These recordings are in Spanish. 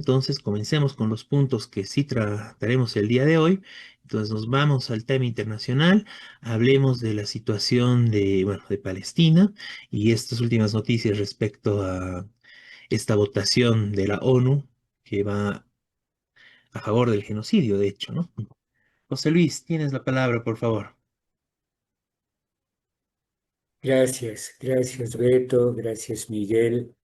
Entonces, comencemos con los puntos que sí trataremos el día de hoy. Entonces, nos vamos al tema internacional. Hablemos de la situación de, bueno, de Palestina y estas últimas noticias respecto a esta votación de la ONU que va a favor del genocidio, de hecho, ¿no? José Luis, tienes la palabra, por favor. Gracias Beto, gracias Miguel.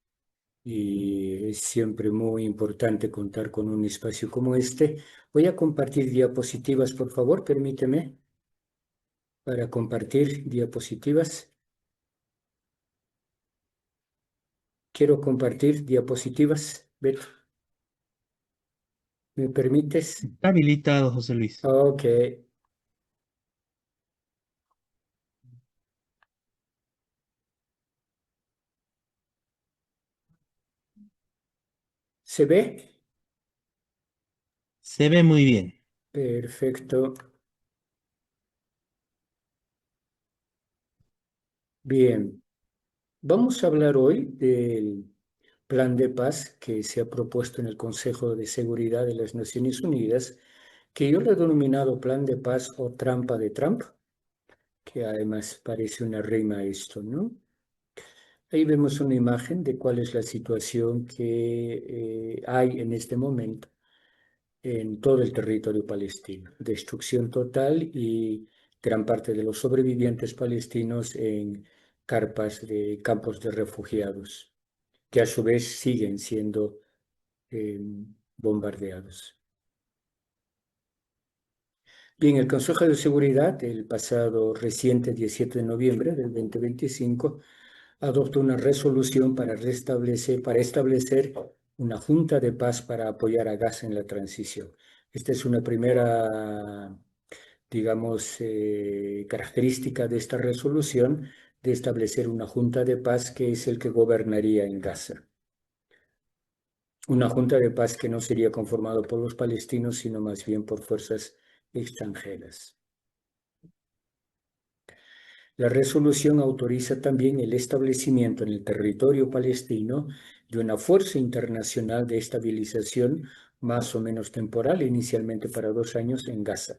Y es siempre muy importante contar con un espacio como este. Voy a compartir diapositivas, por favor, permíteme, para compartir diapositivas. Quiero compartir diapositivas. Beto, ¿me permites? Está habilitado, José Luis. Ok. ¿Se ve? Se ve muy bien. Perfecto. Bien. Vamos a hablar hoy del plan de paz que se ha propuesto en el Consejo de Seguridad de las Naciones Unidas, que yo le he denominado plan de paz o trampa de Trump, que además parece una rima a esto, ¿no? Ahí vemos una imagen de cuál es la situación que hay en este momento en todo el territorio palestino. Destrucción total y gran parte de los sobrevivientes palestinos en carpas de campos de refugiados, que a su vez siguen siendo eh, bombardeados. Bien, el Consejo de Seguridad, el pasado reciente 17 de noviembre del 2025, adoptó una resolución para establecer una junta de paz para apoyar a Gaza en la transición. Esta es una primera, digamos, característica de esta resolución, de establecer una junta de paz que es el que gobernaría en Gaza. Una junta de paz que no sería conformada por los palestinos, sino más bien por fuerzas extranjeras. La resolución autoriza también el establecimiento en el territorio palestino de una fuerza internacional de estabilización más o menos temporal, inicialmente para 2 años en Gaza.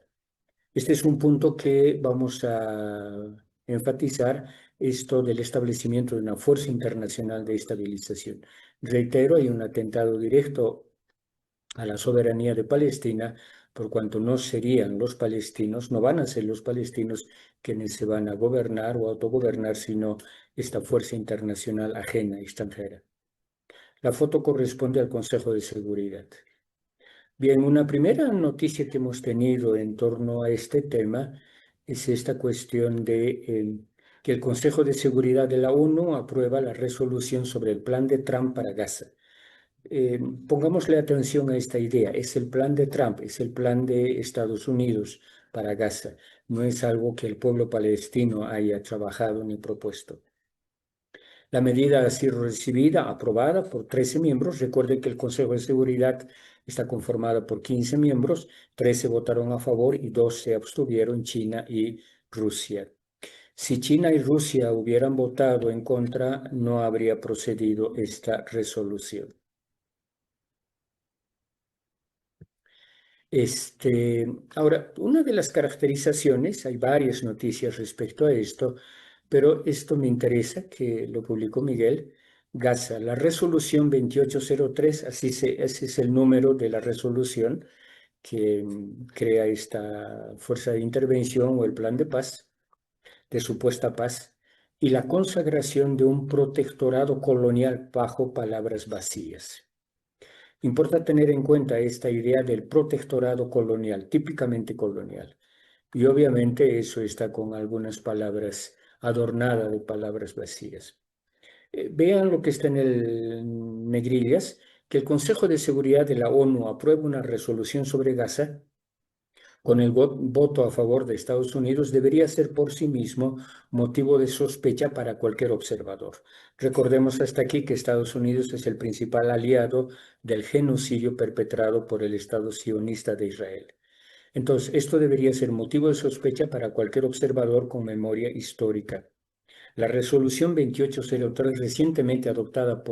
Este es un punto que vamos a enfatizar, esto del establecimiento de una fuerza internacional de estabilización. Reitero, hay un atentado directo a la soberanía de Palestina, por cuanto no serían los palestinos, no van a ser los palestinos quienes se van a gobernar o autogobernar, sino esta fuerza internacional ajena, extranjera. La foto corresponde al Consejo de Seguridad. Bien, una primera noticia que hemos tenido en torno a este tema es esta cuestión de que el Consejo de Seguridad de la ONU aprueba la resolución sobre el plan de Trump para Gaza. Pongámosle atención a esta idea. Es el plan de Trump, es el plan de Estados Unidos para Gaza. No es algo que el pueblo palestino haya trabajado ni propuesto. La medida ha sido recibida, aprobada por 13 miembros. Recuerden que el Consejo de Seguridad está conformado por 15 miembros, 13 votaron a favor y 2 se abstuvieron, China y Rusia. Si China y Rusia hubieran votado en contra, no habría procedido esta resolución. Ahora, una de las caracterizaciones, hay varias noticias respecto a esto, pero esto me interesa, que lo publicó Miguel, Gaza, la resolución 2803, ese es el número de la resolución que crea esta fuerza de intervención o el plan de paz, de supuesta paz, y la consagración de un protectorado colonial bajo palabras vacías. Importa tener en cuenta esta idea del protectorado colonial, típicamente colonial. Y obviamente eso está con algunas palabras adornada de palabras vacías. Vean lo que está en el negrillas, que el Consejo de Seguridad de la ONU aprueba una resolución sobre Gaza con el voto a favor de Estados Unidos debería ser por sí mismo motivo de sospecha para cualquier observador. Recordemos hasta aquí que Estados Unidos es el principal aliado del genocidio perpetrado por el Estado sionista de Israel. Entonces, esto debería ser motivo de sospecha para cualquier observador con memoria histórica. La resolución 2803, recientemente adoptada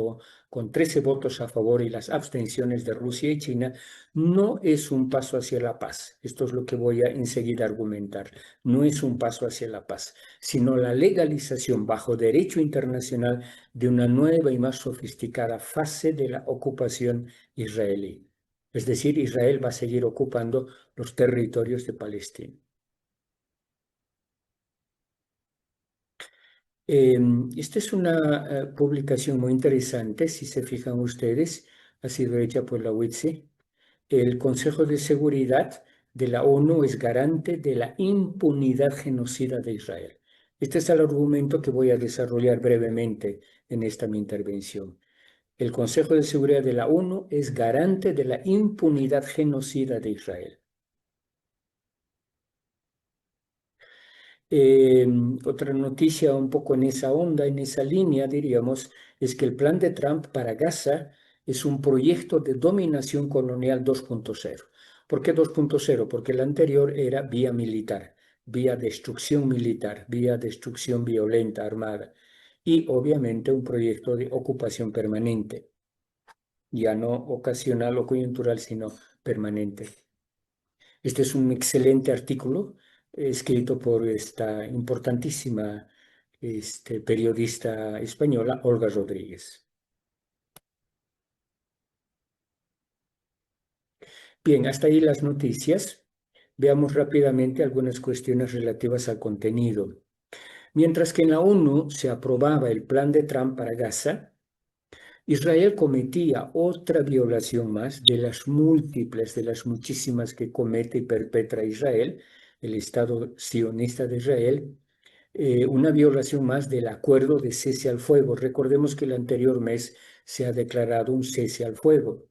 con 13 votos a favor y las abstenciones de Rusia y China, no es un paso hacia la paz. Esto es lo que voy a enseguida argumentar. No es un paso hacia la paz, sino la legalización bajo derecho internacional de una nueva y más sofisticada fase de la ocupación israelí. Es decir, Israel va a seguir ocupando los territorios de Palestina. Esta es una publicación muy interesante, si se fijan ustedes, ha sido hecha por la UITSE. El Consejo de Seguridad de la ONU es garante de la impunidad genocida de Israel. Este es el argumento que voy a desarrollar brevemente en esta mi intervención. El Consejo de Seguridad de la ONU es garante de la impunidad genocida de Israel. Otra noticia un poco en esa onda, en esa línea, diríamos, es que el plan de Trump para Gaza es un proyecto de dominación colonial 2.0. ¿Por qué 2.0? Porque el anterior era vía militar, vía destrucción militar, vía destrucción violenta, armada, y obviamente un proyecto de ocupación permanente, ya no ocasional o coyuntural, sino permanente. Este es un excelente artículo escrito por esta importantísima periodista española, Olga Rodríguez. Bien, hasta ahí las noticias. Veamos rápidamente algunas cuestiones relativas al contenido. Mientras que en la ONU se aprobaba el plan de Trump para Gaza, Israel cometía otra violación más de las múltiples, de las muchísimas que comete y perpetra Israel, el Estado sionista de Israel, una violación más del acuerdo de cese al fuego. Recordemos que el anterior mes se ha declarado un cese al fuego.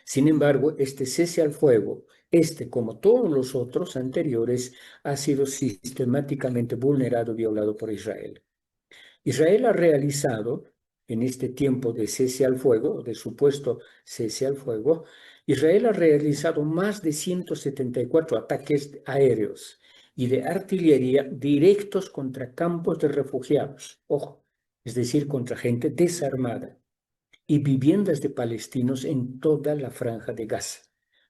Sin embargo, este cese al fuego, como todos los otros anteriores, ha sido sistemáticamente vulnerado y violado por Israel. Israel ha realizado, en este tiempo de cese al fuego, de supuesto cese al fuego, Israel ha realizado más de 174 ataques aéreos y de artillería directos contra campos de refugiados, ojo, es decir, contra gente desarmada y viviendas de palestinos en toda la franja de Gaza.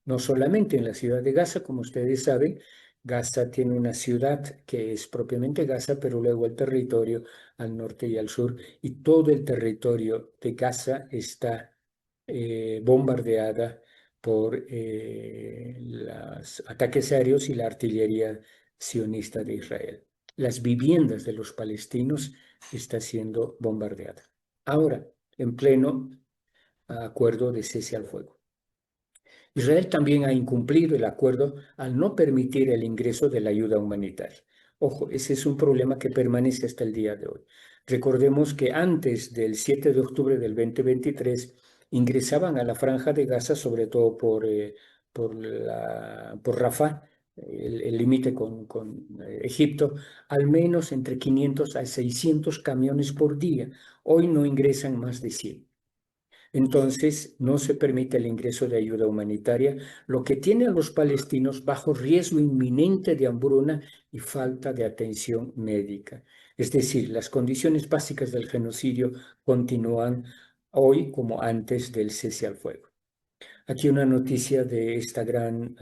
No solamente en la ciudad de Gaza, como ustedes saben, Gaza tiene una ciudad que es propiamente Gaza, pero luego el territorio al norte y al sur, y todo el territorio de Gaza está bombardeada por los ataques aéreos y la artillería sionista de Israel. Las viviendas de los palestinos están siendo bombardeadas. Ahora, en pleno acuerdo de cese al fuego. Israel también ha incumplido el acuerdo al no permitir el ingreso de la ayuda humanitaria. Ojo, ese es un problema que permanece hasta el día de hoy. Recordemos que antes del 7 de octubre del 2023 ingresaban a la franja de Gaza, sobre todo por Rafah, el límite con Egipto, al menos entre 500 a 600 camiones por día. Hoy no ingresan más de 100. Entonces, no se permite el ingreso de ayuda humanitaria, lo que tiene a los palestinos bajo riesgo inminente de hambruna y falta de atención médica. Es decir, las condiciones básicas del genocidio continúan hoy como antes del cese al fuego. Aquí una noticia de esta gran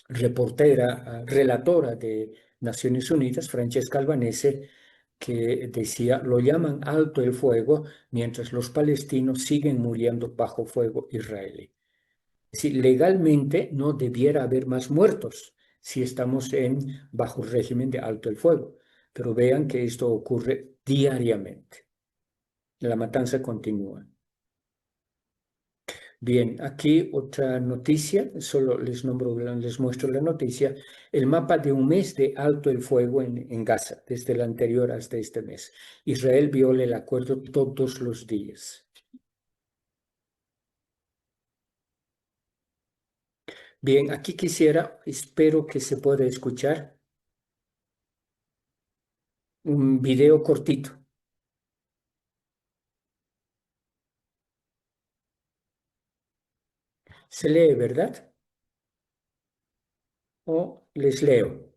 reportera, relatora de Naciones Unidas, Francesca Albanese, que decía, lo llaman alto el fuego mientras los palestinos siguen muriendo bajo fuego israelí. Es decir, legalmente no debiera haber más muertos si estamos bajo régimen de alto el fuego, pero vean que esto ocurre diariamente. La matanza continúa. Bien, aquí otra noticia, solo les muestro la noticia, el mapa de un mes de alto el fuego en Gaza, desde el anterior hasta este mes. Israel viola el acuerdo todos los días. Bien, aquí espero que se pueda escuchar un video cortito. Se lee, ¿verdad? O les leo.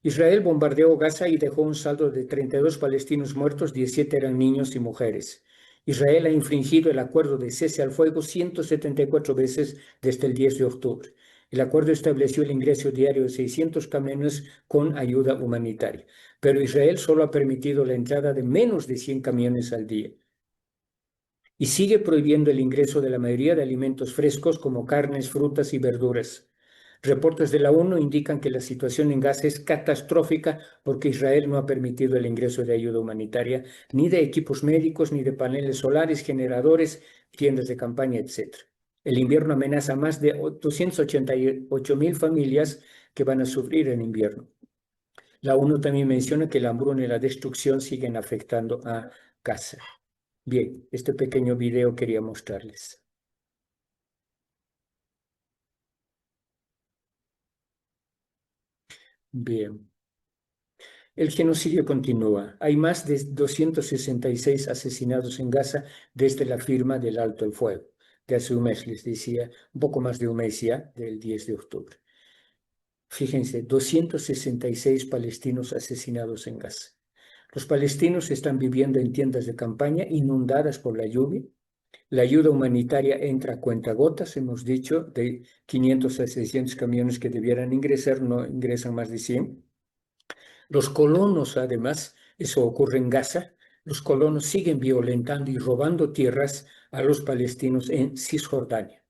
Israel bombardeó Gaza y dejó un saldo de 32 palestinos muertos, 17 eran niños y mujeres. Israel ha infringido el acuerdo de cese al fuego 174 veces desde el 10 de octubre. El acuerdo estableció el ingreso diario de 600 camiones con ayuda humanitaria, pero Israel solo ha permitido la entrada de menos de 100 camiones al día. Y sigue prohibiendo el ingreso de la mayoría de alimentos frescos como carnes, frutas y verduras. Reportes de la ONU indican que la situación en Gaza es catastrófica porque Israel no ha permitido el ingreso de ayuda humanitaria, ni de equipos médicos, ni de paneles solares, generadores, tiendas de campaña, etc. El invierno amenaza a más de 288.000 familias que van a sufrir en invierno. La ONU también menciona que la hambruna y la destrucción siguen afectando a Gaza. Bien, este pequeño video quería mostrarles. Bien. El genocidio continúa. Hay más de 266 asesinados en Gaza desde la firma del alto el fuego. De hace un mes, les decía, un poco más de un mes ya, del 10 de octubre. Fíjense, 266 palestinos asesinados en Gaza. Los palestinos están viviendo en tiendas de campaña inundadas por la lluvia. La ayuda humanitaria entra a cuentagotas, hemos dicho, de 500 a 600 camiones que debieran ingresar, no ingresan más de 100. Los colonos, además, eso ocurre en Gaza, los colonos siguen violentando y robando tierras a los palestinos en Cisjordania.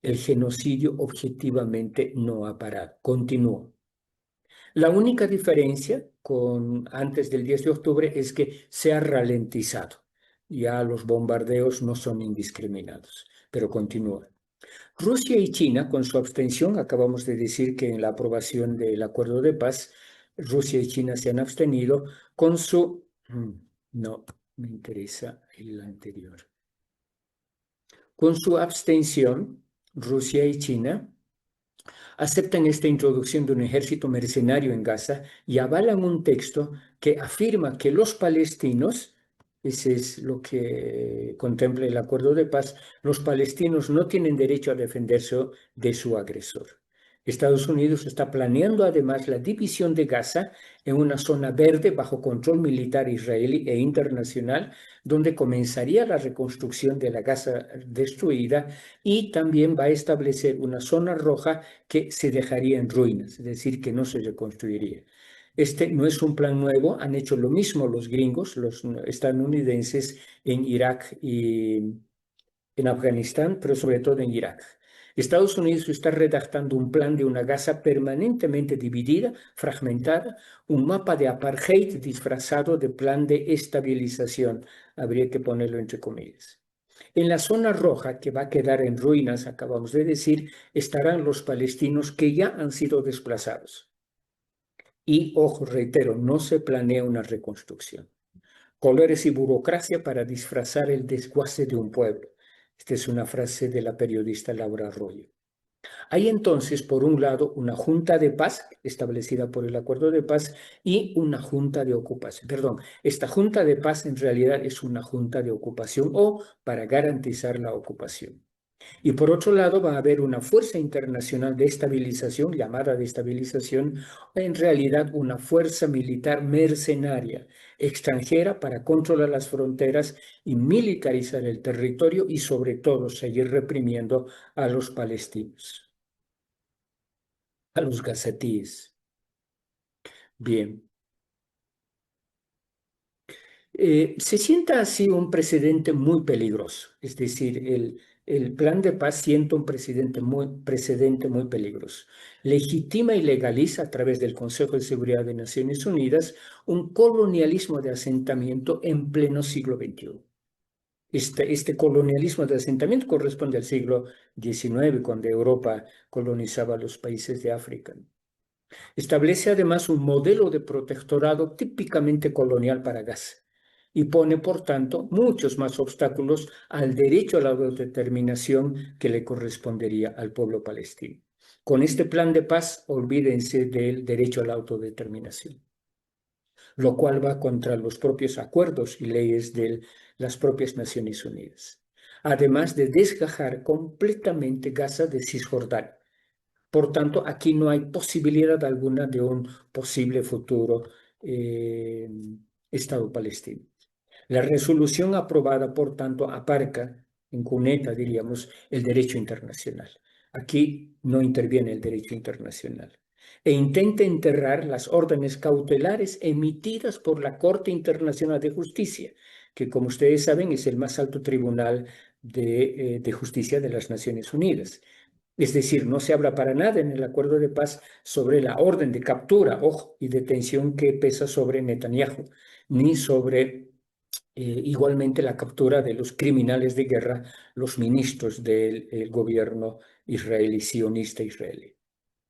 El genocidio objetivamente no ha parado, continúa. La única diferencia con antes del 10 de octubre es que se ha ralentizado. Ya los bombardeos no son indiscriminados, pero continúan. Rusia y China, con su abstención, acabamos de decir que en la aprobación del acuerdo de paz, Rusia y China se han abstenido con su... No, me interesa el anterior. Con su abstención, Rusia y China aceptan esta introducción de un ejército mercenario en Gaza y avalan un texto que afirma que los palestinos, ese es lo que contempla el acuerdo de paz, los palestinos no tienen derecho a defenderse de su agresor. Estados Unidos está planeando además la división de Gaza en una zona verde bajo control militar israelí e internacional, donde comenzaría la reconstrucción de la Gaza destruida, y también va a establecer una zona roja que se dejaría en ruinas, es decir, que no se reconstruiría. Este no es un plan nuevo, han hecho lo mismo los gringos, los estadounidenses en Irak y en Afganistán, pero sobre todo en Irak. Estados Unidos está redactando un plan de una Gaza permanentemente dividida, fragmentada, un mapa de apartheid disfrazado de plan de estabilización, habría que ponerlo entre comillas. En la zona roja, que va a quedar en ruinas, acabamos de decir, estarán los palestinos que ya han sido desplazados. Y, ojo, reitero, no se planea una reconstrucción. Colores y burocracia para disfrazar el desguace de un pueblo. Esta es una frase de la periodista Laura Arroyo. Hay entonces, por un lado, una junta de paz establecida por el acuerdo de paz y una junta de ocupación. Perdón, esta junta de paz en realidad es una junta de ocupación o para garantizar la ocupación. Y por otro lado, va a haber una fuerza internacional de estabilización, llamada de estabilización, en realidad una fuerza militar mercenaria extranjera para controlar las fronteras y militarizar el territorio y sobre todo seguir reprimiendo a los palestinos, a los gazatíes. Bien. Se sienta así un precedente muy peligroso, es decir, el plan de paz sienta un precedente muy peligroso. Legitima y legaliza a través del Consejo de Seguridad de Naciones Unidas un colonialismo de asentamiento en pleno siglo XXI. Este colonialismo de asentamiento corresponde al siglo XIX, cuando Europa colonizaba los países de África. Establece además un modelo de protectorado típicamente colonial para Gaza y pone, por tanto, muchos más obstáculos al derecho a la autodeterminación que le correspondería al pueblo palestino. Con este plan de paz, olvídense del derecho a la autodeterminación, lo cual va contra los propios acuerdos y leyes de las propias Naciones Unidas, además de desgajar completamente Gaza de Cisjordania. Por tanto, aquí no hay posibilidad alguna de un posible futuro Estado palestino. La resolución aprobada, por tanto, aparca en cuneta, diríamos, el derecho internacional. Aquí no interviene el derecho internacional. E intenta enterrar las órdenes cautelares emitidas por la Corte Internacional de Justicia, que, como ustedes saben, es el más alto tribunal de justicia de las Naciones Unidas. Es decir, no se habla para nada en el acuerdo de paz sobre la orden de captura, ojo, y detención que pesa sobre Netanyahu, ni sobre igualmente la captura de los criminales de guerra, los ministros del gobierno israelí, sionista israelí.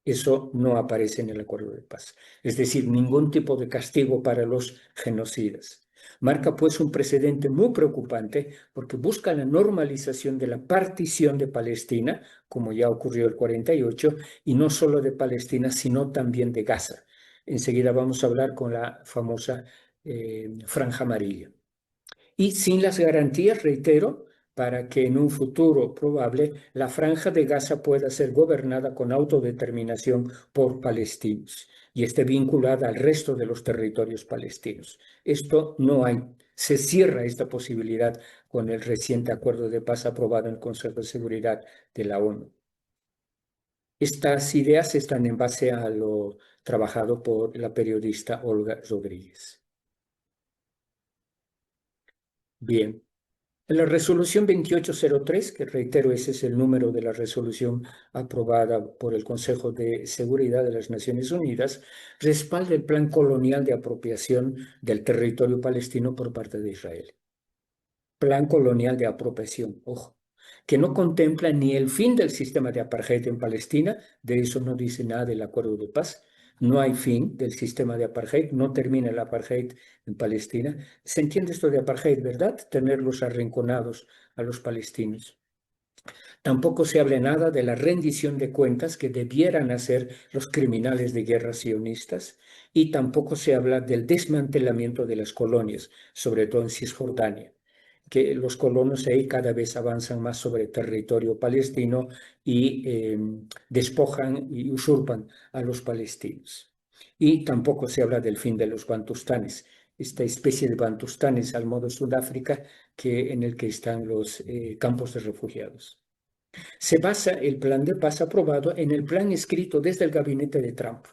Eso no aparece en el acuerdo de paz. Es decir, ningún tipo de castigo para los genocidas. Marca pues un precedente muy preocupante porque busca la normalización de la partición de Palestina, como ya ocurrió el 48, y no solo de Palestina, sino también de Gaza. Enseguida vamos a hablar con la famosa franja amarilla. Y sin las garantías, reitero, para que en un futuro probable la franja de Gaza pueda ser gobernada con autodeterminación por palestinos y esté vinculada al resto de los territorios palestinos. Esto no hay. Se cierra esta posibilidad con el reciente acuerdo de paz aprobado en el Consejo de Seguridad de la ONU. Estas ideas están en base a lo trabajado por la periodista Olga Rodríguez. Bien. En la resolución 2803, que reitero, ese es el número de la resolución aprobada por el Consejo de Seguridad de las Naciones Unidas, respalda el plan colonial de apropiación del territorio palestino por parte de Israel. Plan colonial de apropiación, ojo, que no contempla ni el fin del sistema de apartheid en Palestina, de eso no dice nada del acuerdo de paz. No hay fin del sistema de apartheid, no termina el apartheid en Palestina. ¿Se entiende esto de apartheid, verdad? Tenerlos arrinconados a los palestinos. Tampoco se habla nada de la rendición de cuentas que debieran hacer los criminales de guerra sionistas y tampoco se habla del desmantelamiento de las colonias, sobre todo en Cisjordania, que los colonos ahí cada vez avanzan más sobre territorio palestino y despojan y usurpan a los palestinos. Y tampoco se habla del fin de los bantustanes, esta especie de bantustanes al modo Sudáfrica en el que están los campos de refugiados. Se basa el plan de paz aprobado en el plan escrito desde el gabinete de Trump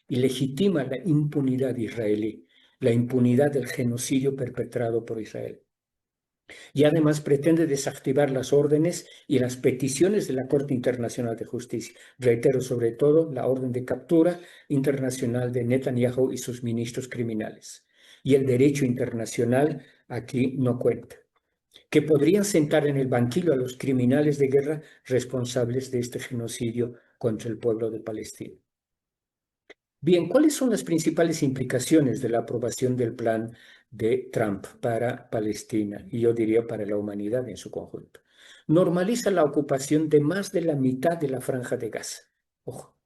y legitima la impunidad israelí, la impunidad del genocidio perpetrado por Israel. Y además pretende desactivar las órdenes y las peticiones de la Corte Internacional de Justicia. Reitero, sobre todo, la orden de captura internacional de Netanyahu y sus ministros criminales. Y el derecho internacional aquí no cuenta, que podrían sentar en el banquillo a los criminales de guerra responsables de este genocidio contra el pueblo de Palestina. Bien, ¿cuáles son las principales implicaciones de la aprobación del plan de Trump para Palestina y yo diría para la humanidad en su conjunto? Normaliza la ocupación de más de la mitad de la franja de Gaza, ojo,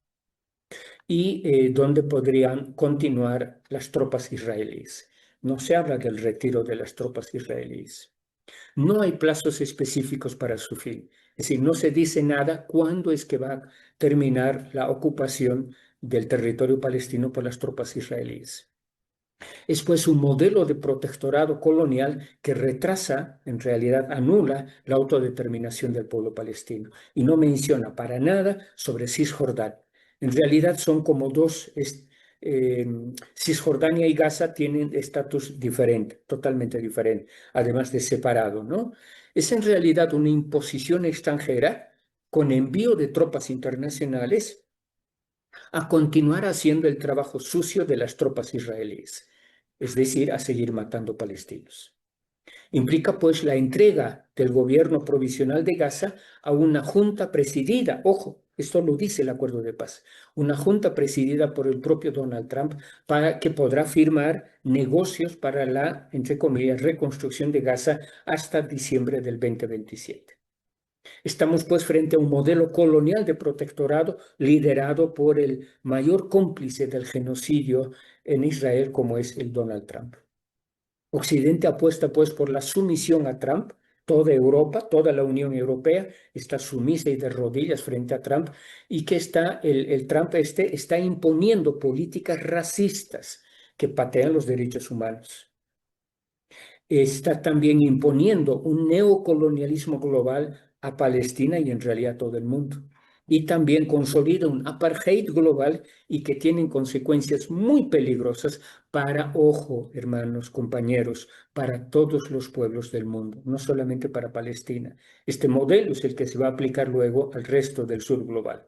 y donde podrían continuar las tropas israelíes. No se habla del retiro de las tropas israelíes. No hay plazos específicos para su fin. Es decir, no se dice nada cuándo es que va a terminar la ocupación del territorio palestino por las tropas israelíes. Es pues un modelo de protectorado colonial que retrasa, en realidad anula la autodeterminación del pueblo palestino y no menciona para nada sobre Cisjordania. En realidad son como dos, Cisjordania y Gaza tienen estatus diferente, totalmente diferente, además de separado, ¿no? Es en realidad una imposición extranjera con envío de tropas internacionales a continuar haciendo el trabajo sucio de las tropas israelíes, es decir, a seguir matando palestinos. Implica pues la entrega del gobierno provisional de Gaza a una junta presidida, ojo, esto lo dice el acuerdo de paz, una junta presidida por el propio Donald Trump para que podrá firmar negocios para la, entre comillas, reconstrucción de Gaza hasta diciembre del 2027. Estamos pues frente a un modelo colonial de protectorado liderado por el mayor cómplice del genocidio en Israel como es el Donald Trump. Occidente apuesta pues por la sumisión a Trump. Toda Europa, toda la Unión Europea está sumisa y de rodillas frente a Trump y que el Trump está imponiendo políticas racistas que patean los derechos humanos. está también imponiendo un neocolonialismo global a Palestina y en realidad a todo el mundo. Y también consolida un apartheid global y que tienen consecuencias muy peligrosas para, ojo, hermanos, compañeros, para todos los pueblos del mundo, no solamente para Palestina. Este modelo es el que se va a aplicar luego al resto del sur global.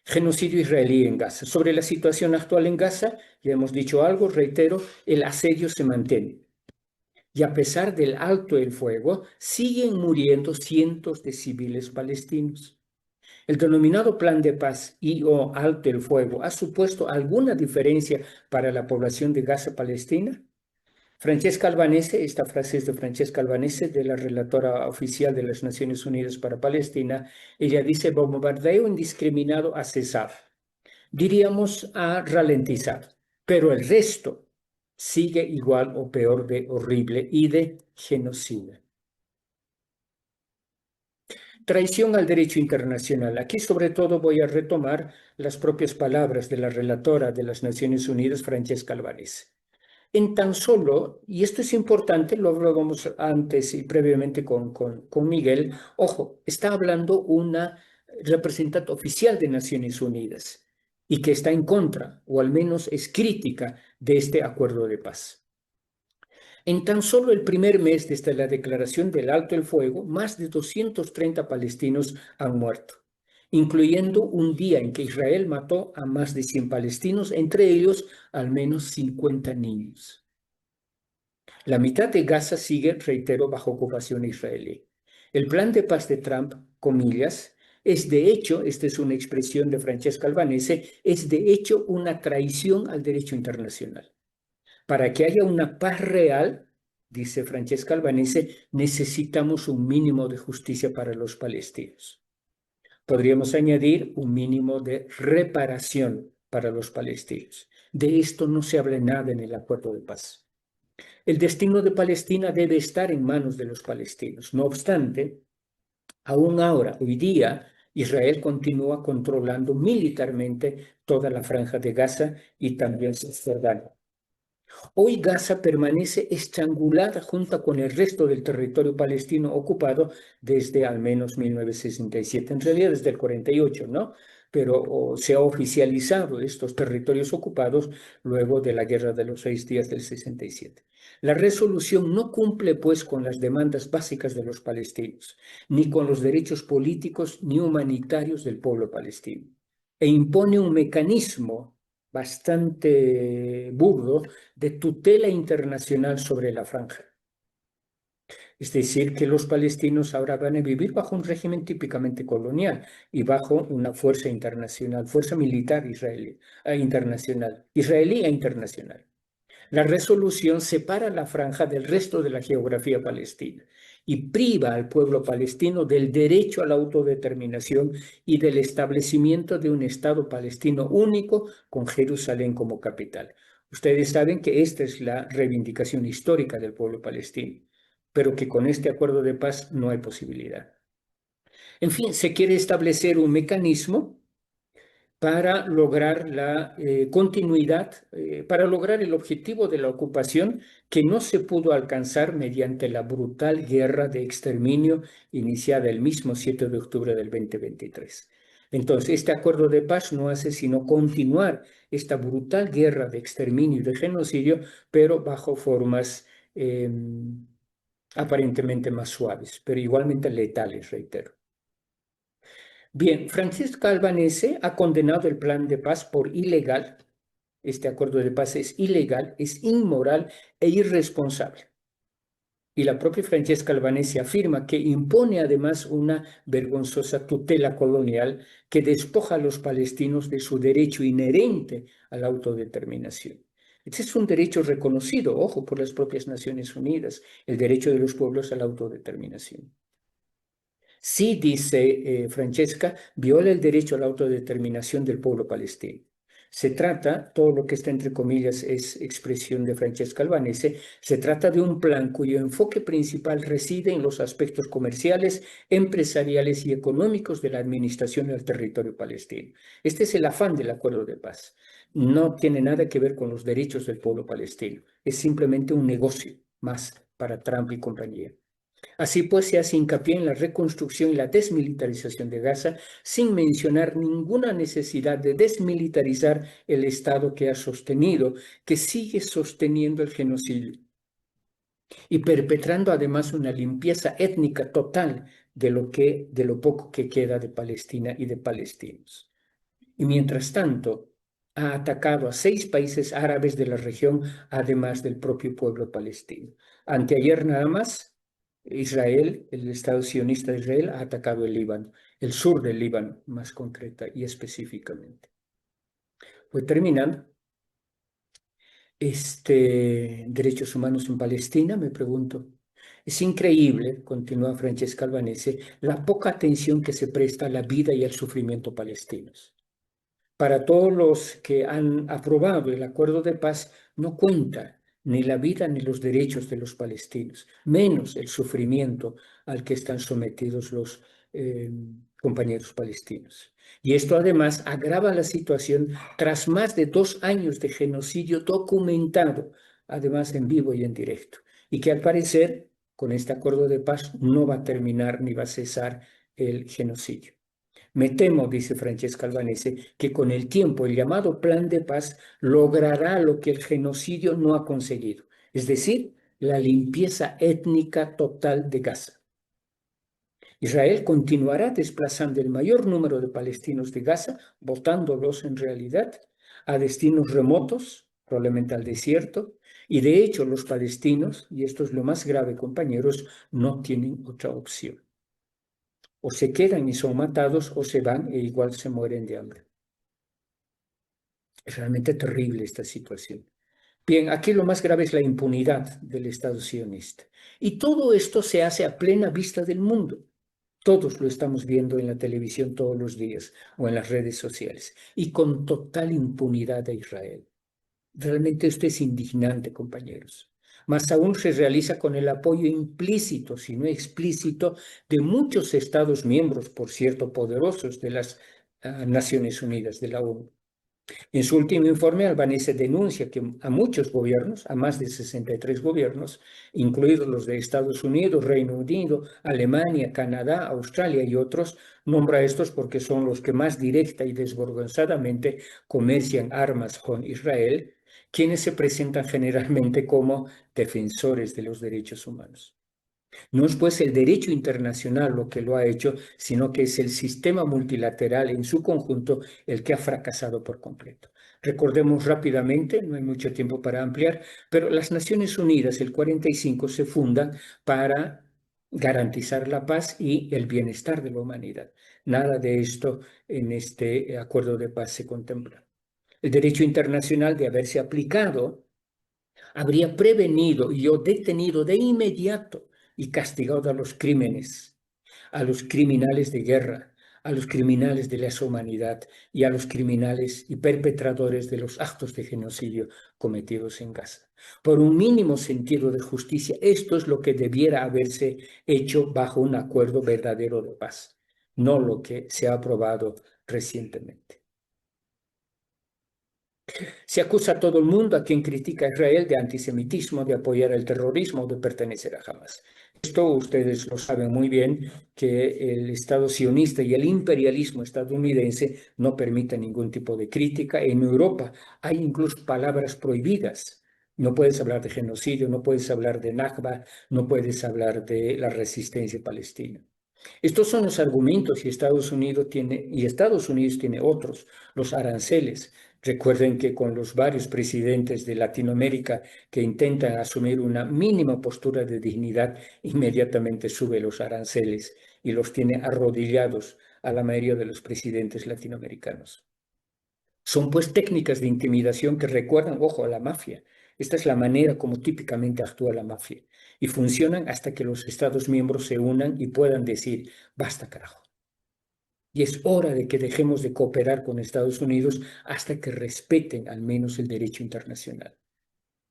Genocidio israelí en Gaza. Sobre la situación actual en Gaza, ya hemos dicho algo, reitero, el asedio se mantiene. Y a pesar del alto el fuego, siguen muriendo cientos de civiles palestinos. El denominado Plan de Paz y o alto el fuego ha supuesto alguna diferencia para la población de Gaza-Palestina. Francesca Albanese, esta frase es de Francesca Albanese, de la relatora oficial de las Naciones Unidas para Palestina. Ella dice: bombardeo indiscriminado ha cesado. Diríamos ha ralentizado, pero el resto sigue igual o peor de horrible y de genocida. Traición al derecho internacional. Aquí sobre todo voy a retomar las propias palabras de la relatora de las Naciones Unidas, Francesca Albanese. En tan solo, y esto es importante, lo hablábamos antes y previamente con Miguel, ojo, está hablando una representante oficial de Naciones Unidas y que está en contra, o al menos es crítica de este acuerdo de paz. En tan solo el primer mes desde la declaración del alto el fuego, más de 230 palestinos han muerto, incluyendo un día en que Israel mató a más de 100 palestinos, entre ellos al menos 50 niños. La mitad de Gaza sigue, reitero, bajo ocupación israelí. El plan de paz de Trump, comillas, es de hecho, esta es una expresión de Francesca Albanese, es de hecho una traición al derecho internacional. Para que haya una paz real, dice Francesca Albanese, necesitamos un mínimo de justicia para los palestinos. Podríamos añadir un mínimo de reparación para los palestinos. De esto no se habla nada en el acuerdo de paz. El destino de Palestina debe estar en manos de los palestinos. No obstante, aún ahora, hoy día, Israel continúa controlando militarmente toda la franja de Gaza y también Cisjordania. Hoy Gaza permanece estrangulada junto con el resto del territorio palestino ocupado desde al menos 1967, en realidad desde el 48, ¿no? Pero se ha oficializado estos territorios ocupados luego de la Guerra de los 6 días del 67. La resolución no cumple, pues, con las demandas básicas de los palestinos, ni con los derechos políticos ni humanitarios del pueblo palestino, e impone un mecanismo bastante burdo de tutela internacional sobre la franja. Es decir, que los palestinos ahora van a vivir bajo un régimen típicamente colonial y bajo una fuerza internacional, fuerza militar israelí e internacional. La resolución separa la franja del resto de la geografía palestina y priva al pueblo palestino del derecho a la autodeterminación y del establecimiento de un Estado palestino único con Jerusalén como capital. Ustedes saben que esta es la reivindicación histórica del pueblo palestino, pero que con este acuerdo de paz no hay posibilidad. En fin, se quiere establecer un mecanismo para lograr la continuidad, para lograr el objetivo de la ocupación que no se pudo alcanzar mediante la brutal guerra de exterminio iniciada el mismo 7 de octubre del 2023. Entonces, este acuerdo de paz no hace sino continuar esta brutal guerra de exterminio y de genocidio, pero bajo formas aparentemente más suaves, pero igualmente letales, reitero. Bien, Francesca Albanese ha condenado el plan de paz por ilegal. Este acuerdo de paz es ilegal, es inmoral e irresponsable. Y la propia Francesca Albanese afirma que impone además una vergonzosa tutela colonial que despoja a los palestinos de su derecho inherente a la autodeterminación. Este es un derecho reconocido, ojo, por las propias Naciones Unidas, el derecho de los pueblos a la autodeterminación. Sí, dice Francesca, viola el derecho a la autodeterminación del pueblo palestino. Se trata, todo lo que está entre comillas es expresión de Francesca Albanese, se trata de un plan cuyo enfoque principal reside en los aspectos comerciales, empresariales y económicos de la administración del territorio palestino. Este es el afán del acuerdo de paz. no tiene nada que ver con los derechos del pueblo palestino. Es simplemente un negocio más para Trump y compañía. Así pues, se hace hincapié en la reconstrucción y la desmilitarización de Gaza, sin mencionar ninguna necesidad de desmilitarizar el Estado que ha sostenido, que sigue sosteniendo el genocidio y perpetrando además una limpieza étnica total de lo poco que queda de Palestina y de palestinos. Y mientras tanto, ha atacado a 6 países árabes de la región, además del propio pueblo palestino. Anteayer nada más, Israel, el Estado sionista de Israel, ha atacado el Líbano, el sur del Líbano, más concreta y específicamente. Voy terminando. Derechos humanos en Palestina, me pregunto. Es increíble, continúa Francesca Albanese, la poca atención que se presta a la vida y al sufrimiento palestinos. Para todos los que han aprobado el acuerdo de paz, no cuenta ni la vida ni los derechos de los palestinos, menos el sufrimiento al que están sometidos los compañeros palestinos. Y esto además agrava la situación tras más de 2 años de genocidio documentado, además en vivo y en directo, y que al parecer con este acuerdo de paz no va a terminar ni va a cesar el genocidio. Me temo, dice Francesca Albanese, que con el tiempo el llamado plan de paz logrará lo que el genocidio no ha conseguido, es decir, la limpieza étnica total de Gaza. Israel continuará desplazando el mayor número de palestinos de Gaza, botándolos en realidad a destinos remotos, probablemente al desierto, y de hecho los palestinos, y esto es lo más grave, compañeros, no tienen otra opción. O se quedan y son matados o se van e igual se mueren de hambre. Es realmente terrible esta situación. Bien, aquí lo más grave es la impunidad del Estado sionista. Y todo esto se hace a plena vista del mundo. Todos lo estamos viendo en la televisión todos los días o en las redes sociales. Y con total impunidad a Israel. Realmente esto es indignante, compañeros. Más aún se realiza con el apoyo implícito, si no explícito, de muchos Estados miembros, por cierto, poderosos de las Naciones Unidas, de la ONU. En su último informe, Albanese denuncia que a muchos gobiernos, a más de 63 gobiernos, incluidos los de Estados Unidos, Reino Unido, Alemania, Canadá, Australia y otros, nombra a estos porque son los que más directa y desvergonzadamente comercian armas con Israel, quienes se presentan generalmente como defensores de los derechos humanos. No es pues el derecho internacional lo que lo ha hecho, sino que es el sistema multilateral en su conjunto el que ha fracasado por completo. Recordemos rápidamente, no hay mucho tiempo para ampliar, pero las Naciones Unidas, el 45, se fundan para garantizar la paz y el bienestar de la humanidad. Nada de esto en este acuerdo de paz se contempla. El derecho internacional, de haberse aplicado, habría prevenido y o detenido de inmediato y castigado a los crímenes, a los criminales de guerra, a los criminales de lesa humanidad y a los criminales y perpetradores de los actos de genocidio cometidos en Gaza. Por un mínimo sentido de justicia, esto es lo que debiera haberse hecho bajo un acuerdo verdadero de paz, no lo que se ha aprobado recientemente. Se acusa a todo el mundo, a quien critica a Israel, de antisemitismo, de apoyar el terrorismo, de pertenecer a Hamas. Esto ustedes lo saben muy bien, que el Estado sionista y el imperialismo estadounidense no permiten ningún tipo de crítica. En Europa hay incluso palabras prohibidas. No puedes hablar de genocidio, no puedes hablar de Nakba, no puedes hablar de la resistencia palestina. Estos son los argumentos y Estados Unidos tiene otros, los aranceles. Recuerden que con los varios presidentes de Latinoamérica que intentan asumir una mínima postura de dignidad, inmediatamente sube los aranceles y los tiene arrodillados a la mayoría de los presidentes latinoamericanos. Son pues técnicas de intimidación que recuerdan, ojo, a la mafia. Esta es la manera como típicamente actúa la mafia y funcionan hasta que los Estados miembros se unan y puedan decir, basta carajo. Y es hora de que dejemos de cooperar con Estados Unidos hasta que respeten al menos el derecho internacional.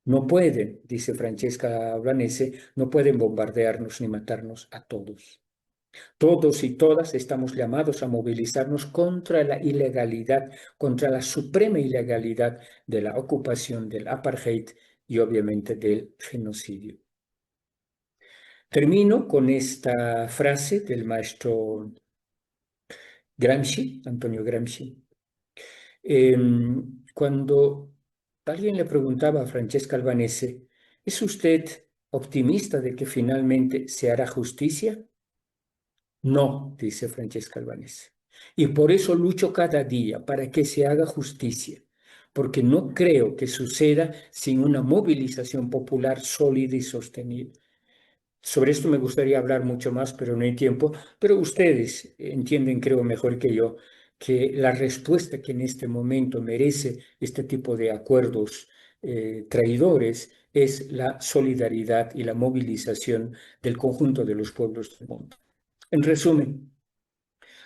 No pueden, dice Francesca Albanese, no pueden bombardearnos ni matarnos a todos. Todos y todas estamos llamados a movilizarnos contra la ilegalidad, contra la suprema ilegalidad de la ocupación, del apartheid y obviamente del genocidio. Termino con esta frase del maestro Gramsci, Antonio Gramsci. Cuando alguien le preguntaba a Francesca Albanese, ¿es usted optimista de que finalmente se hará justicia? No, dice Francesca Albanese. Y por eso lucho cada día para que se haga justicia, porque no creo que suceda sin una movilización popular sólida y sostenida. Sobre esto me gustaría hablar mucho más, pero no hay tiempo. Pero ustedes entienden, creo, mejor que yo, que la respuesta que en este momento merece este tipo de acuerdos traidores es la solidaridad y la movilización del conjunto de los pueblos del mundo. En resumen,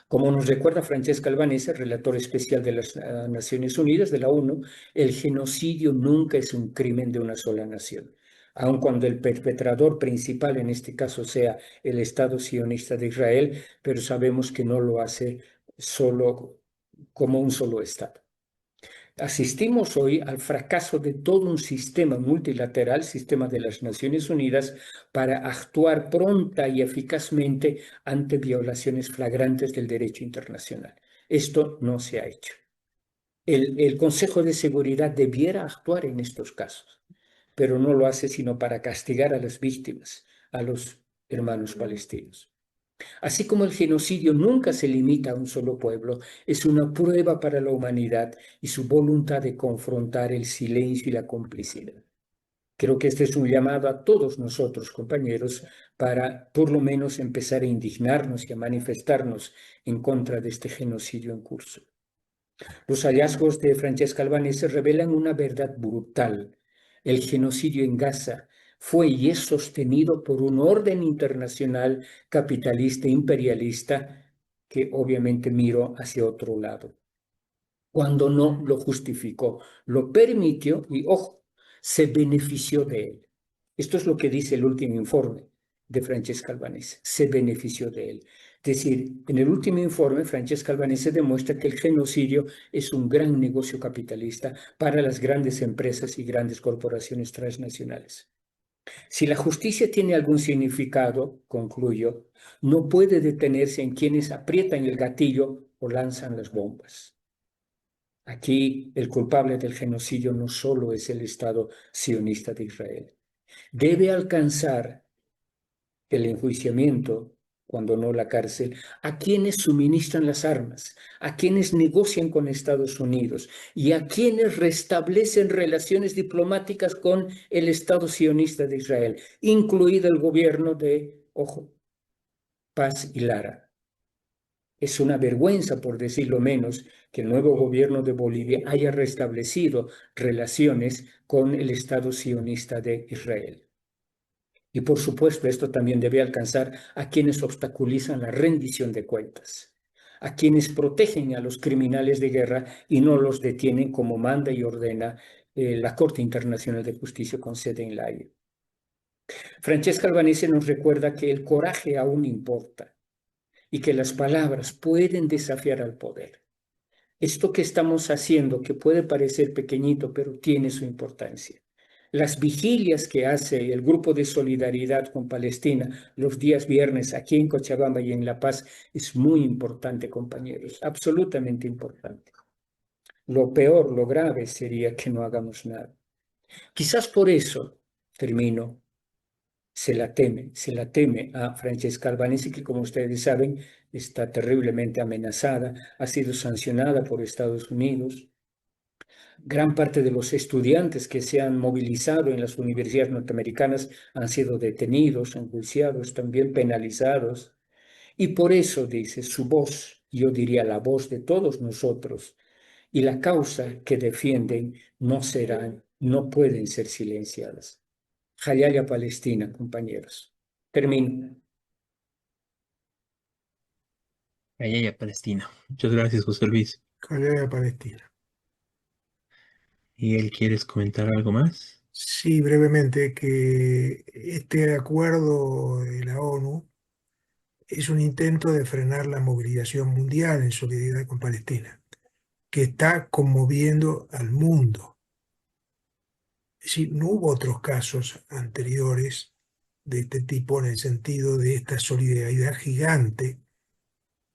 como nos recuerda Francesca Albanese, relator especial de las Naciones Unidas, de la ONU, el genocidio nunca es un crimen de una sola nación. Aun cuando el perpetrador principal en este caso sea el Estado sionista de Israel, pero sabemos que no lo hace solo como un solo Estado. Asistimos hoy al fracaso de todo un sistema multilateral, sistema de las Naciones Unidas, para actuar pronta y eficazmente ante violaciones flagrantes del derecho internacional. Esto no se ha hecho. El Consejo de Seguridad debiera actuar en estos casos, pero no lo hace sino para castigar a las víctimas, a los hermanos palestinos. Así como el genocidio nunca se limita a un solo pueblo, es una prueba para la humanidad y su voluntad de confrontar el silencio y la complicidad. Creo que este es un llamado a todos nosotros, compañeros, para por lo menos empezar a indignarnos y a manifestarnos en contra de este genocidio en curso. Los hallazgos de Francesca Albanese revelan una verdad brutal. El genocidio en Gaza fue y es sostenido por un orden internacional capitalista e imperialista que obviamente miró hacia otro lado, cuando no lo justificó, lo permitió y, ojo, se benefició de él. Esto es lo que dice el último informe de Francesca Albanese, se benefició de él. Es decir, en el último informe, Francesca Albanese demuestra que el genocidio es un gran negocio capitalista para las grandes empresas y grandes corporaciones transnacionales. Si la justicia tiene algún significado, concluyo, no puede detenerse en quienes aprietan el gatillo o lanzan las bombas. Aquí el culpable del genocidio no solo es el Estado sionista de Israel. Debe alcanzar el enjuiciamiento, cuando no la cárcel, a quienes suministran las armas, a quienes negocian con Estados Unidos y a quienes restablecen relaciones diplomáticas con el Estado sionista de Israel, incluido el gobierno de, ojo, Paz y Lara. Es una vergüenza, por decirlo menos, que el nuevo gobierno de Bolivia haya restablecido relaciones con el Estado sionista de Israel. Y por supuesto, esto también debe alcanzar a quienes obstaculizan la rendición de cuentas, a quienes protegen a los criminales de guerra y no los detienen como manda y ordena la Corte Internacional de Justicia con sede en La Haya. Francesca Albanese nos recuerda que el coraje aún importa y que las palabras pueden desafiar al poder. Esto que estamos haciendo, que puede parecer pequeñito, pero tiene su importancia. Las vigilias que hace el Grupo de Solidaridad con Palestina los días viernes aquí en Cochabamba y en La Paz es muy importante, compañeros, absolutamente importante. Lo peor, lo grave sería que no hagamos nada. Quizás por eso, termino, se la teme a Francesca Albanese, que como ustedes saben está terriblemente amenazada, ha sido sancionada por Estados Unidos. Gran parte de los estudiantes que se han movilizado en las universidades norteamericanas han sido detenidos, enjuiciados, también penalizados. Y por eso, dice, su voz, yo diría la voz de todos nosotros, y la causa que defienden no serán, no pueden ser silenciadas. Jayaya Palestina, compañeros. Termino. Allá y a Palestina. Muchas gracias, José Luis. Corea Palestina. ¿Y él quieres comentar algo más? Sí, brevemente, que este acuerdo de la ONU es un intento de frenar la movilización mundial en solidaridad con Palestina, que está conmoviendo al mundo. Es decir, no hubo otros casos anteriores de este tipo en el sentido de esta solidaridad gigante.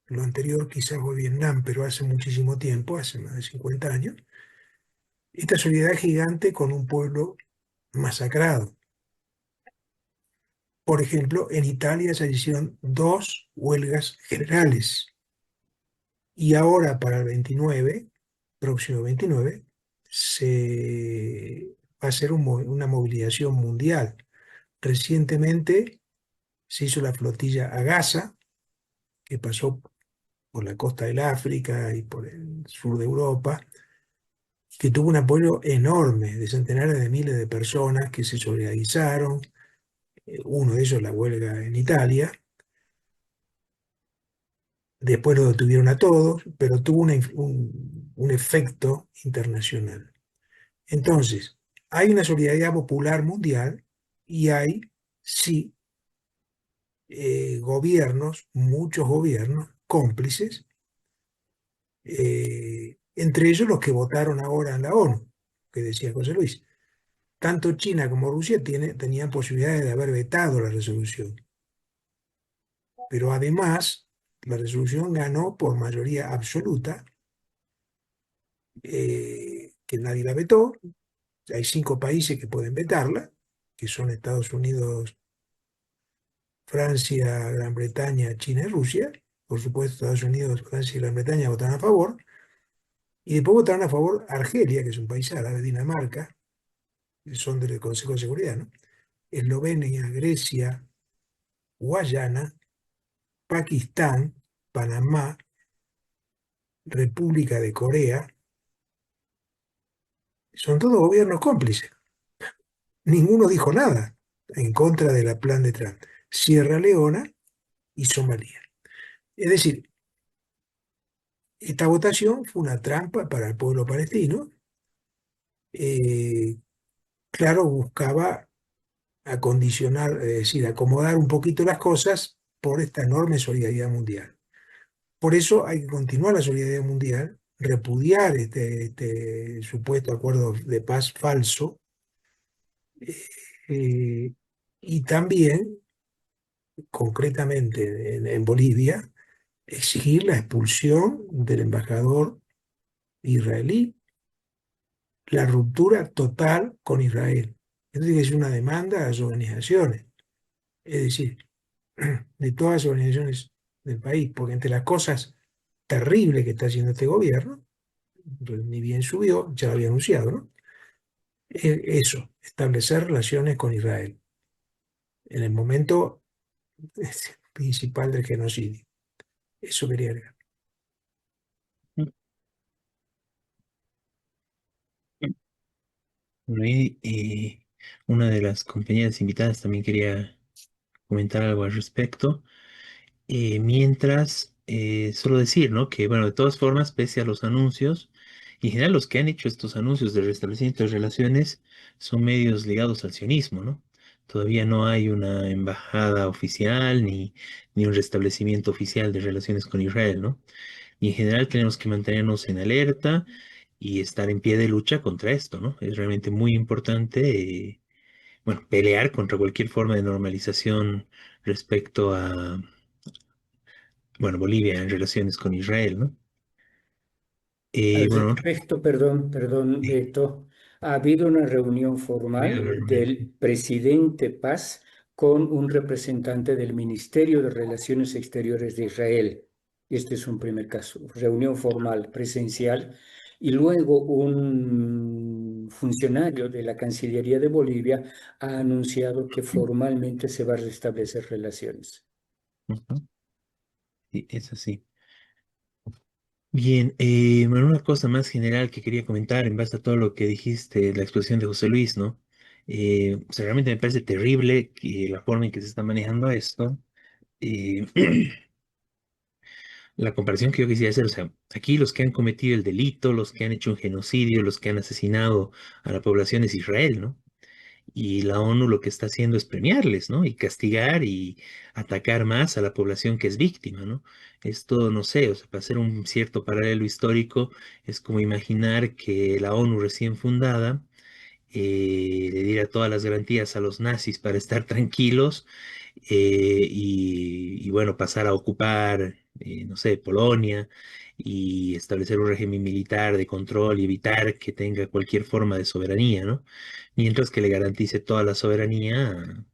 Lo anterior quizás fue Vietnam, pero hace muchísimo tiempo, hace más de 50 años. Esta solidaridad gigante con un pueblo masacrado. Por ejemplo, en Italia se hicieron dos huelgas generales y ahora para el 29, próximo 29, se va a hacer una movilización mundial. Recientemente se hizo la flotilla a Gaza, que pasó por la costa del África y por el sur de Europa, que tuvo un apoyo enorme de centenares de miles de personas que se solidarizaron. Uno de ellos la huelga en Italia. Después lo detuvieron a todos, pero tuvo un efecto internacional. Entonces, hay una solidaridad popular mundial y hay, sí, gobiernos, muchos gobiernos cómplices, entre ellos los que votaron ahora en la ONU, que decía José Luis. Tanto China como Rusia tenían posibilidades de haber vetado la resolución, pero además la resolución ganó por mayoría absoluta, que nadie la vetó. Hay 5 países que pueden vetarla, que son Estados Unidos, Francia, Gran Bretaña, China y Rusia. Por supuesto, Estados Unidos, Francia y Gran Bretaña votaron a favor. Y después votaron a favor Argelia, que es un país árabe, Dinamarca, que son del Consejo de Seguridad, ¿no? Eslovenia, Grecia, Guayana, Pakistán, Panamá, República de Corea. Son todos gobiernos cómplices. Ninguno dijo nada en contra del plan de Trump. Sierra Leona y Somalia. Es decir, esta votación fue una trampa para el pueblo palestino. Eh, claro, buscaba acondicionar, es decir, acomodar un poquito las cosas por esta enorme solidaridad mundial. Por eso hay que continuar la solidaridad mundial, repudiar este supuesto acuerdo de paz falso, eh, y también, concretamente en Bolivia, exigir la expulsión del embajador israelí, la ruptura total con Israel. Esto tiene que ser una demanda a las organizaciones, es decir, de todas las organizaciones del país, porque entre las cosas terribles que está haciendo este gobierno, pues, ni bien subió, ya lo había anunciado, ¿no? Eso, establecer relaciones con Israel en el momento principal del genocidio. Eso quería agregar. Bueno, y una de las compañeras invitadas también quería comentar algo al respecto. Mientras, solo decir, ¿no? Que, bueno, de todas formas, pese a los anuncios, y en general los que han hecho estos anuncios de restablecimiento de relaciones son medios ligados al sionismo, ¿no? Todavía no hay una embajada oficial ni un restablecimiento oficial de relaciones con Israel, ¿no? Y en general tenemos que mantenernos en alerta y estar en pie de lucha contra esto, ¿no? Es realmente muy importante, bueno, pelear contra cualquier forma de normalización respecto a, bueno, Bolivia en relaciones con Israel, ¿no? Al Bueno, respecto, perdón, sí, Beto, ha habido una reunión ha habido una formal reunión. del presidente Paz con un representante del Ministerio de Relaciones Exteriores de Israel. Este es un primer caso, reunión formal, presencial, y luego un funcionario de la Cancillería de Bolivia ha anunciado que formalmente se va a restablecer relaciones. Ujú, sí, es así. Bien, bueno, una cosa más general que quería comentar en base a todo lo que dijiste, la exposición de José Luis, ¿no? O sea, realmente me parece terrible que la forma en que se está manejando esto. eh, La comparación que yo quisiera hacer, o sea, aquí los que han cometido el delito, los que han hecho un genocidio, los que han asesinado a la población es Israel, ¿no? y la ONU lo que está haciendo es premiarles, ¿no? Y castigar y atacar más a la población que es víctima, ¿no? Esto, no sé, o sea, para hacer un cierto paralelo histórico, es como imaginar que la ONU recién fundada le diera todas las garantías a los nazis para estar tranquilos y bueno, pasar a ocupar, no sé, Polonia y establecer un régimen militar de control y evitar que tenga cualquier forma de soberanía, ¿no? Mientras que le garantice toda la soberanía,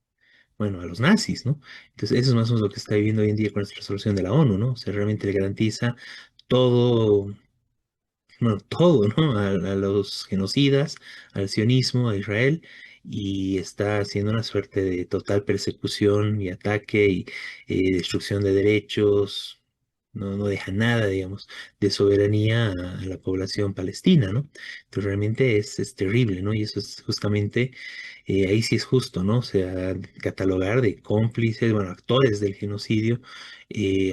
bueno, a los nazis, ¿no? Entonces, eso es más o menos lo que está viviendo hoy en día con esta resolución de la ONU, ¿no? O sea, realmente le garantiza todo, bueno, todo, ¿no? A los genocidas, al sionismo, a Israel, y está haciendo una suerte de total persecución y ataque y destrucción de derechos. No deja nada, digamos, de soberanía a la población palestina, ¿no? Entonces realmente es terrible, ¿no? Y eso es justamente, ahí sí es justo, ¿no? O sea, catalogar de cómplices, bueno, actores del genocidio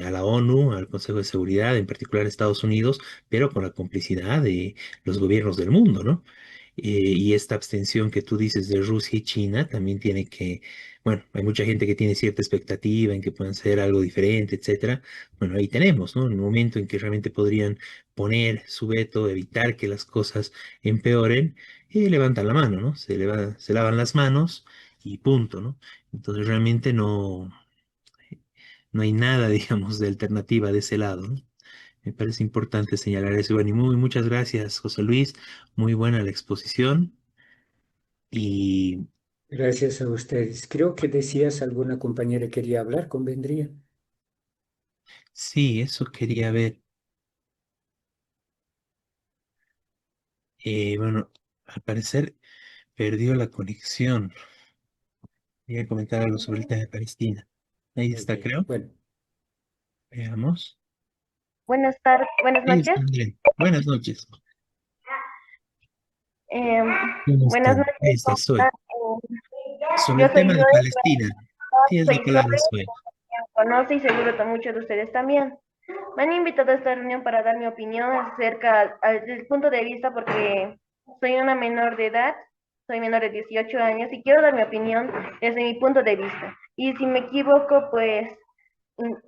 a la ONU, al Consejo de Seguridad, en particular a Estados Unidos, pero con la complicidad de los gobiernos del mundo, ¿no? Y esta abstención que tú dices de Rusia y China también tiene que, bueno, hay mucha gente que tiene cierta expectativa en que puedan ser algo diferente, etcétera. Bueno, ahí tenemos, ¿no? En el momento en que realmente podrían poner su veto, evitar que las cosas empeoren, levantan la mano, ¿no? Se lavan las manos y punto, ¿no? Entonces realmente no hay nada, digamos, de alternativa de ese lado, ¿no? Me parece importante señalar eso. Bueno, y muchas gracias, José Luis. Muy buena la exposición. Y Gracias a ustedes. Creo que decías alguna compañera quería hablar, convendría. sí, eso quería ver. Bueno, al parecer perdió la conexión. Quería comentar algo sobre el tema de Palestina. Ahí Muy está, bien. creo. Bueno, Veamos. Buenas tardes, buenas Ahí está, noches. André. Buenas noches. Em, ¿Cómo Buenas están? Ahí noches, está, ¿cómo soy. están? Sobre Yo el soy tema de Zoe, Palestina. Tienes la soy Zoe, palabra, soy. quien conoce y seguro que muchos de ustedes también. Me han invitado a esta reunión para dar mi opinión acerca del punto de vista porque soy una menor de edad, soy menor de 18 años y quiero dar mi opinión desde mi punto de vista. Y si me equivoco, pues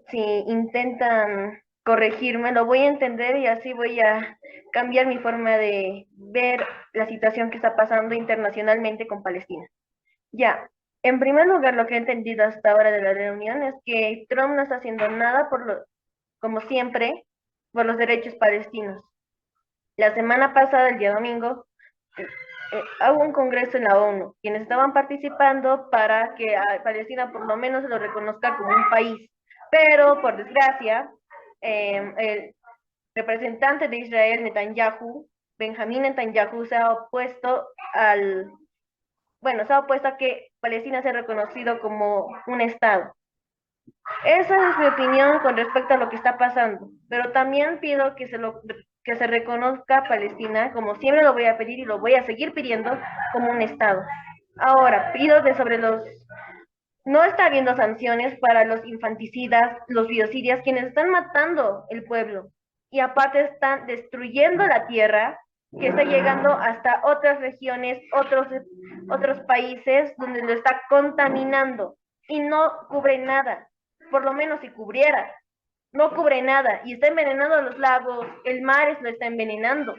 si intentan corregirme, lo voy a entender y así voy a cambiar mi forma de ver la situación que está pasando internacionalmente con Palestina. Ya, en primer lugar, lo que he entendido hasta ahora de la reunión es que Trump no está haciendo nada como siempre, por los derechos palestinos. La semana pasada, el día domingo, hubo un congreso en la ONU, quienes estaban participando para que a Palestina por lo menos se lo reconozca como un país. Pero, por desgracia, el representante de Israel, Netanyahu, Benjamín Netanyahu, se ha opuesto a que Palestina sea reconocido como un Estado. Esa es mi opinión con respecto a lo que está pasando, pero también pido que se reconozca a Palestina, como siempre lo voy a pedir y lo voy a seguir pidiendo, como un Estado. Ahora, pido de sobre los... No está habiendo sanciones para los infanticidas, los biocidas, quienes están matando el pueblo. Y aparte están destruyendo la tierra, que está llegando hasta otras regiones, otros países, donde lo está contaminando. Y no cubre nada. Por lo menos si cubriera. No cubre nada. Y está envenenando los lagos, el mar lo está envenenando.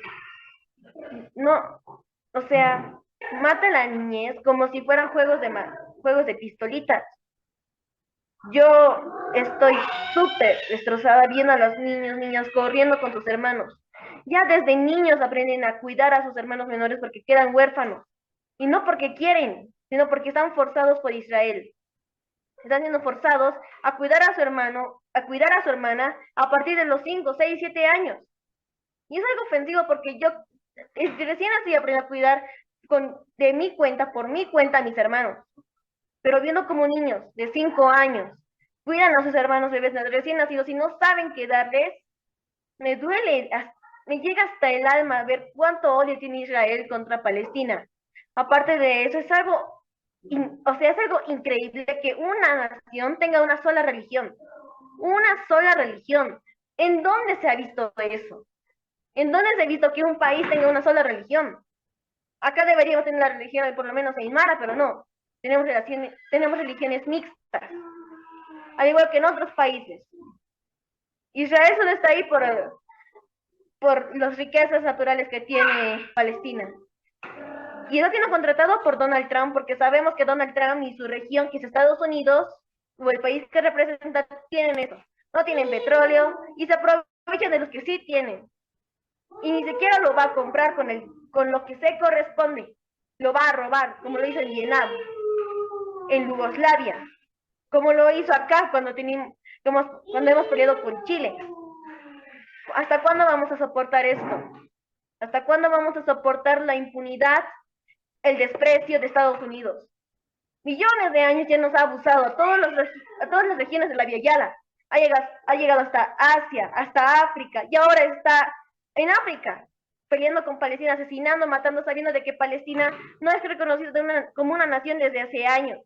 No, o sea, mata a la niñez como si fueran juegos de pistolitas. Yo estoy súper destrozada viendo a los niños, niñas corriendo con sus hermanos. Ya desde niños aprenden a cuidar a sus hermanos menores porque quedan huérfanos. Y no porque quieren, sino porque están forzados por Israel. Están siendo forzados a cuidar a su hermano, a cuidar a su hermana a partir de los 5, 6, 7 años. Y es algo ofensivo porque yo recién así aprendí a cuidar de mi cuenta, por mi cuenta, a mis hermanos. Pero viendo como niños de 5 años cuidan a sus hermanos bebés recién nacidos y no saben qué darles, me duele, me llega hasta el alma ver cuánto odio tiene Israel contra Palestina. Aparte de eso, es algo increíble que una nación tenga una sola religión. Una sola religión. ¿En dónde se ha visto eso? ¿En dónde se ha visto que un país tenga una sola religión? Acá deberíamos tener la religión, por lo menos aymara, pero no. Tenemos religiones mixtas, al igual que en otros países. Israel solo está ahí por las riquezas naturales que tiene Palestina. Y eso tiene contratado por Donald Trump, porque sabemos que Donald Trump y su región, que es Estados Unidos, o el país que representa, tienen eso. No tienen petróleo y se aprovechan de los que sí tienen. Y ni siquiera lo va a comprar con lo que se corresponde. Lo va a robar, como lo hizo en Vietnam, en Yugoslavia, como lo hizo acá cuando hemos peleado con Chile. ¿Hasta cuándo vamos a soportar esto? ¿Hasta cuándo vamos a soportar la impunidad, el desprecio de Estados Unidos? Millones de años ya nos ha abusado a todas las regiones de la Via Yala. Ha llegado hasta Asia, hasta África, y ahora está en África, peleando con Palestina, asesinando, matando, sabiendo de que Palestina no es reconocida como una nación desde hace años.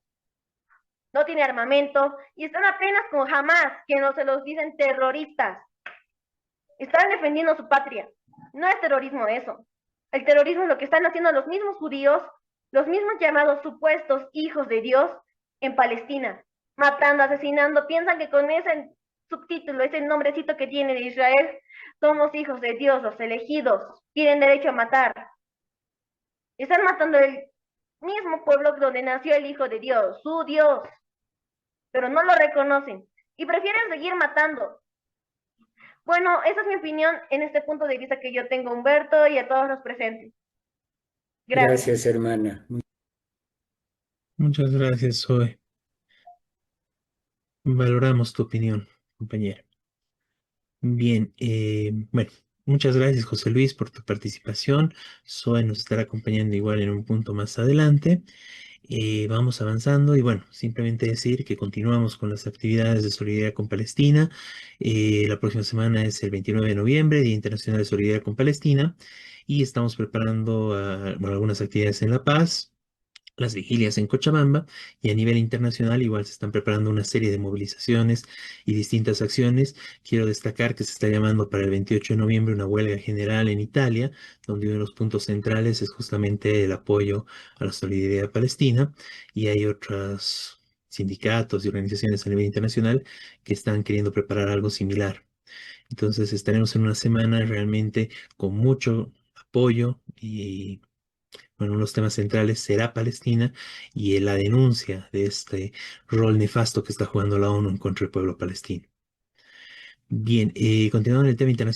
No tiene armamento, y están apenas con Hamas, que no se los dicen terroristas. Están defendiendo su patria. No es terrorismo eso. El terrorismo es lo que están haciendo los mismos judíos, los mismos llamados supuestos hijos de Dios en Palestina, matando, asesinando. Piensan que con ese subtítulo, ese nombrecito que tiene de Israel, somos hijos de Dios, los elegidos, tienen derecho a matar. Están matando el mismo pueblo donde nació el Hijo de Dios, su Dios, pero no lo reconocen y prefieren seguir matando. Bueno, esa es mi opinión en este punto de vista que yo tengo, Humberto, y a todos los presentes. Gracias. Gracias, hermana. Muchas gracias, Zoe. Valoramos tu opinión, compañera. Bien, bueno, muchas gracias, José Luis, por tu participación. Zoe nos estará acompañando igual en un punto más adelante. Vamos avanzando y bueno, simplemente decir que continuamos con las actividades de solidaridad con Palestina. La próxima semana es el 29 de noviembre, Día Internacional de Solidaridad con Palestina, y estamos preparando bueno, algunas actividades en La Paz, las vigilias en Cochabamba, y a nivel internacional igual se están preparando una serie de movilizaciones y distintas acciones. Quiero destacar que se está llamando para el 28 de noviembre una huelga general en Italia, donde uno de los puntos centrales es justamente el apoyo a la solidaridad palestina, y hay otros sindicatos y organizaciones a nivel internacional que están queriendo preparar algo similar. Entonces estaremos en una semana realmente con mucho apoyo y bueno, uno de los temas centrales será Palestina y la denuncia de este rol nefasto que está jugando la ONU en contra del pueblo palestino. Bien, continuando en el tema internacional.